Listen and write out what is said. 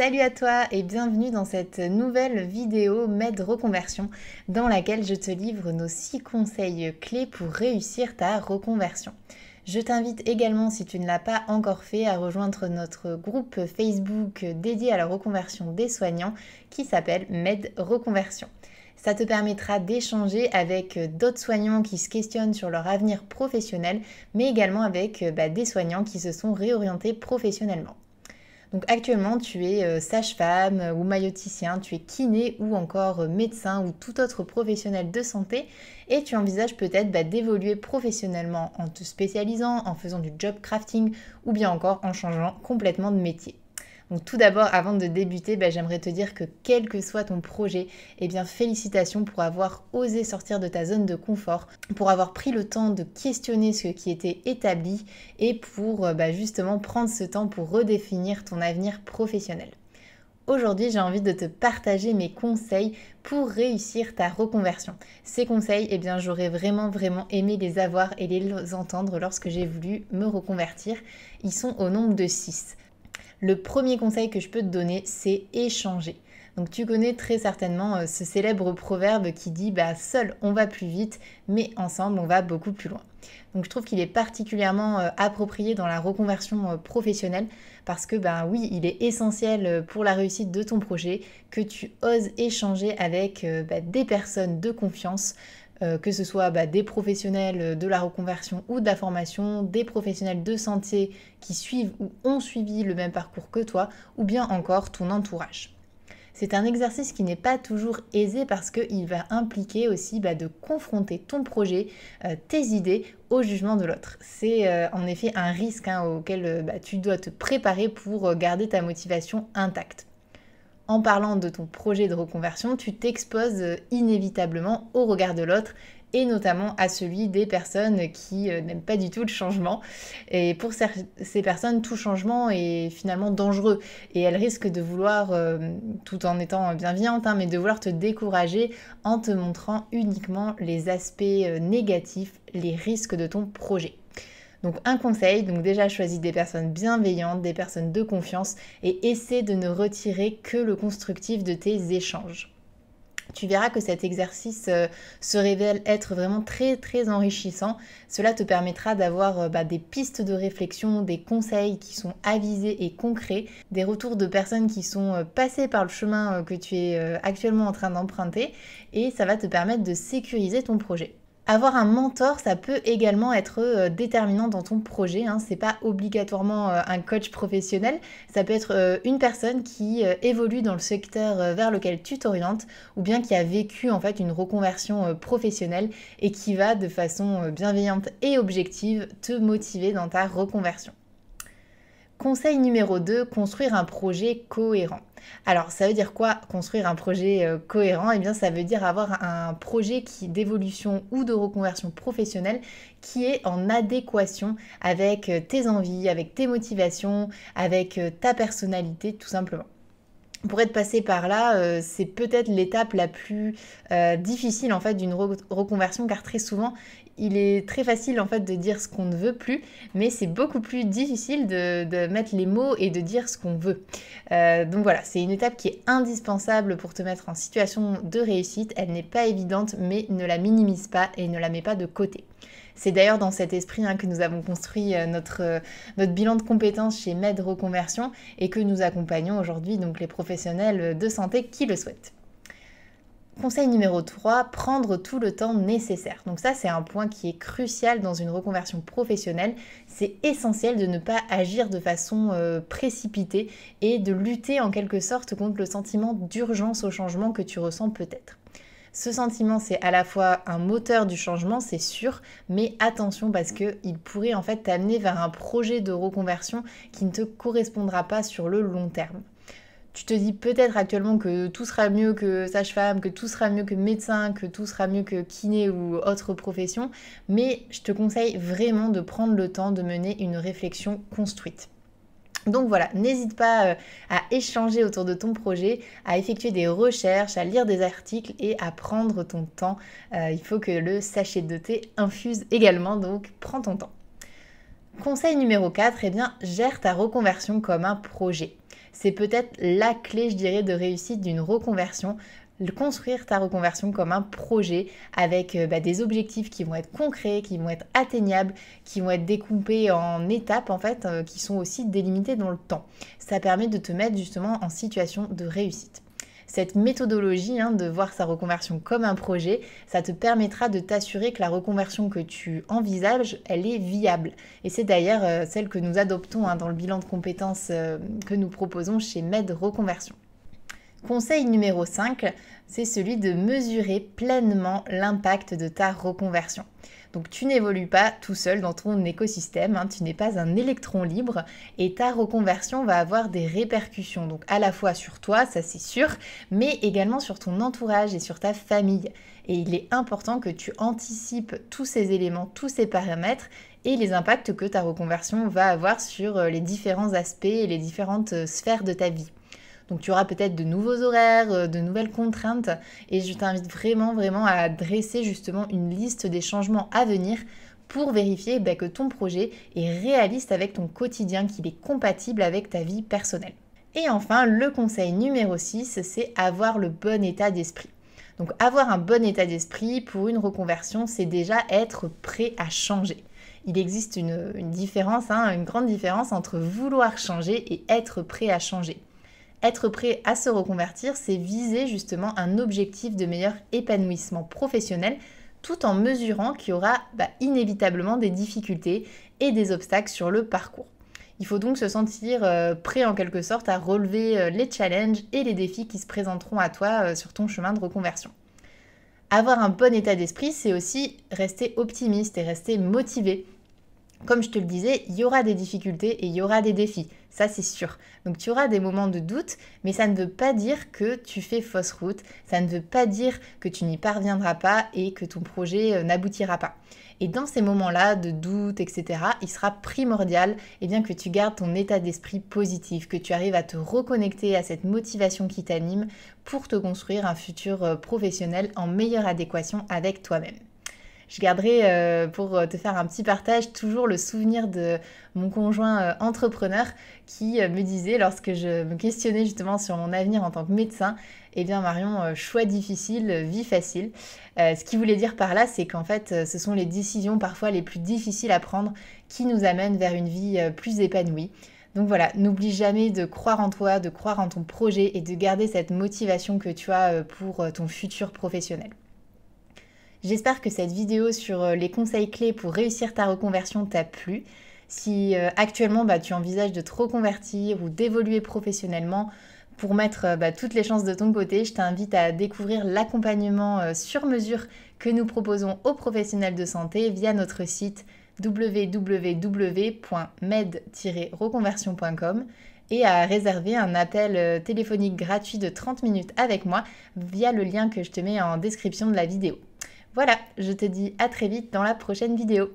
Salut à toi et bienvenue dans cette nouvelle vidéo Med Reconversion dans laquelle je te livre nos 6 conseils clés pour réussir ta reconversion. Je t'invite également, si tu ne l'as pas encore fait, à rejoindre notre groupe Facebook dédié à la reconversion des soignants qui s'appelle Med Reconversion. Ça te permettra d'échanger avec d'autres soignants qui se questionnent sur leur avenir professionnel, mais également avec des soignants qui se sont réorientés professionnellement. Donc actuellement, tu es sage-femme ou maïoticien, tu es kiné ou encore médecin ou tout autre professionnel de santé et tu envisages peut-être d'évoluer professionnellement en te spécialisant, en faisant du job crafting ou bien encore en changeant complètement de métier. Donc tout d'abord, avant de débuter, j'aimerais te dire que quel que soit ton projet, félicitations pour avoir osé sortir de ta zone de confort, pour avoir pris le temps de questionner ce qui était établi et pour justement prendre ce temps pour redéfinir ton avenir professionnel. Aujourd'hui, j'ai envie de te partager mes conseils pour réussir ta reconversion. Ces conseils, j'aurais vraiment aimé les avoir et les entendre lorsque j'ai voulu me reconvertir. Ils sont au nombre de 6. Le premier conseil que je peux te donner, c'est échanger. Donc tu connais très certainement ce célèbre proverbe qui dit seul on va plus vite, mais ensemble on va beaucoup plus loin. Donc je trouve qu'il est particulièrement approprié dans la reconversion professionnelle parce que oui, il est essentiel pour la réussite de ton projet que tu oses échanger avec des personnes de confiance, que ce soit des professionnels de la reconversion ou de la formation, des professionnels de santé qui suivent ou ont suivi le même parcours que toi, ou bien encore ton entourage. C'est un exercice qui n'est pas toujours aisé parce qu'il va impliquer aussi de confronter ton projet, tes idées au jugement de l'autre. C'est en effet un risque auquel tu dois te préparer pour garder ta motivation intacte. En parlant de ton projet de reconversion, tu t'exposes inévitablement au regard de l'autre et notamment à celui des personnes qui n'aiment pas du tout le changement. Et pour ces personnes, tout changement est finalement dangereux et elles risquent de vouloir, tout en étant bienveillantes, mais de vouloir te décourager en te montrant uniquement les aspects négatifs, les risques de ton projet. Donc un conseil, déjà choisis des personnes bienveillantes, des personnes de confiance et essaie de ne retirer que le constructif de tes échanges. Tu verras que cet exercice se révèle être vraiment très enrichissant. Cela te permettra d'avoir des pistes de réflexion, des conseils qui sont avisés et concrets, des retours de personnes qui sont passées par le chemin que tu es actuellement en train d'emprunter et ça va te permettre de sécuriser ton projet. Avoir un mentor, ça peut également être déterminant dans ton projet. C'est pas obligatoirement un coach professionnel. Ça peut être une personne qui évolue dans le secteur vers lequel tu t'orientes ou bien qui a vécu en fait une reconversion professionnelle et qui va de façon bienveillante et objective te motiver dans ta reconversion. Conseil numéro 2, construire un projet cohérent. Alors, ça veut dire quoi construire un projet cohérent ? Ça veut dire avoir un projet d'évolution ou de reconversion professionnelle qui est en adéquation avec tes envies, avec tes motivations, avec ta personnalité tout simplement. Pour être passé par là, c'est peut-être l'étape la plus difficile en fait d'une reconversion car très souvent il est très facile en fait de dire ce qu'on ne veut plus, mais c'est beaucoup plus difficile de mettre les mots et de dire ce qu'on veut. Donc voilà, c'est une étape qui est indispensable pour te mettre en situation de réussite. Elle n'est pas évidente, mais ne la minimise pas et ne la mets pas de côté. C'est d'ailleurs dans cet esprit que nous avons construit notre bilan de compétences chez Med Reconversion et que nous accompagnons aujourd'hui donc les professionnels de santé qui le souhaitent. Conseil numéro 3, prendre tout le temps nécessaire. Donc ça, c'est un point qui est crucial dans une reconversion professionnelle. C'est essentiel de ne pas agir de façon précipitée et de lutter en quelque sorte contre le sentiment d'urgence au changement que tu ressens peut-être. Ce sentiment, c'est à la fois un moteur du changement, c'est sûr, mais attention parce qu'il pourrait en fait t'amener vers un projet de reconversion qui ne te correspondra pas sur le long terme. Tu te dis peut-être actuellement que tout sera mieux que sage-femme, que tout sera mieux que médecin, que tout sera mieux que kiné ou autre profession, mais je te conseille vraiment de prendre le temps de mener une réflexion construite. Donc voilà, n'hésite pas à échanger autour de ton projet, à effectuer des recherches, à lire des articles et à prendre ton temps. Il faut que le sachet de thé infuse également, donc prends ton temps. Conseil numéro 4, gère ta reconversion comme un projet. c'est peut-être la clé, je dirais, de réussite d'une reconversion. Construire ta reconversion comme un projet avec des objectifs qui vont être concrets, qui vont être atteignables, qui vont être découpés en étapes en fait, qui sont aussi délimitées dans le temps. Ça permet de te mettre justement en situation de réussite. Cette méthodologie de voir sa reconversion comme un projet, ça te permettra de t'assurer que la reconversion que tu envisages, elle est viable. Et c'est d'ailleurs celle que nous adoptons dans le bilan de compétences que nous proposons chez Med Reconversion. Conseil numéro 5, c'est celui de mesurer pleinement l'impact de ta reconversion. Donc tu n'évolues pas tout seul dans ton écosystème, tu n'es pas un électron libre et ta reconversion va avoir des répercussions, donc à la fois sur toi, ça c'est sûr, mais également sur ton entourage et sur ta famille. Et il est important que tu anticipes tous ces éléments, tous ces paramètres et les impacts que ta reconversion va avoir sur les différents aspects et les différentes sphères de ta vie. Donc tu auras peut-être de nouveaux horaires, de nouvelles contraintes et je t'invite vraiment à dresser justement une liste des changements à venir pour vérifier que ton projet est réaliste avec ton quotidien, qu'il est compatible avec ta vie personnelle. Et enfin, le conseil numéro 6, c'est avoir le bon état d'esprit. Donc avoir un bon état d'esprit pour une reconversion, c'est déjà être prêt à changer. Il existe une différence, une grande différence entre vouloir changer et être prêt à changer. Être prêt à se reconvertir, c'est viser justement un objectif de meilleur épanouissement professionnel tout en mesurant qu'il y aura inévitablement des difficultés et des obstacles sur le parcours. Il faut donc se sentir prêt en quelque sorte à relever les challenges et les défis qui se présenteront à toi sur ton chemin de reconversion. Avoir un bon état d'esprit, c'est aussi rester optimiste et rester motivé. Comme je te le disais, il y aura des difficultés et il y aura des défis, ça c'est sûr. Donc tu auras des moments de doute, mais ça ne veut pas dire que tu fais fausse route, ça ne veut pas dire que tu n'y parviendras pas et que ton projet n'aboutira pas. Et dans ces moments-là de doute, etc., il sera primordial que tu gardes ton état d'esprit positif, que tu arrives à te reconnecter à cette motivation qui t'anime pour te construire un futur professionnel en meilleure adéquation avec toi-même. Je garderai pour te faire un petit partage toujours le souvenir de mon conjoint entrepreneur qui me disait lorsque je me questionnais justement sur mon avenir en tant que médecin, Marion, choix difficile, vie facile. Ce qu'il voulait dire par là, c'est qu'en fait, ce sont les décisions parfois les plus difficiles à prendre qui nous amènent vers une vie plus épanouie. Donc voilà, n'oublie jamais de croire en toi, de croire en ton projet et de garder cette motivation que tu as pour ton futur professionnel. J'espère que cette vidéo sur les conseils clés pour réussir ta reconversion t'a plu. Si actuellement tu envisages de te reconvertir ou d'évoluer professionnellement pour mettre toutes les chances de ton côté, je t'invite à découvrir l'accompagnement sur mesure que nous proposons aux professionnels de santé via notre site www.med-reconversion.com et à réserver un appel téléphonique gratuit de 30 minutes avec moi via le lien que je te mets en description de la vidéo. Voilà, je te dis à très vite dans la prochaine vidéo.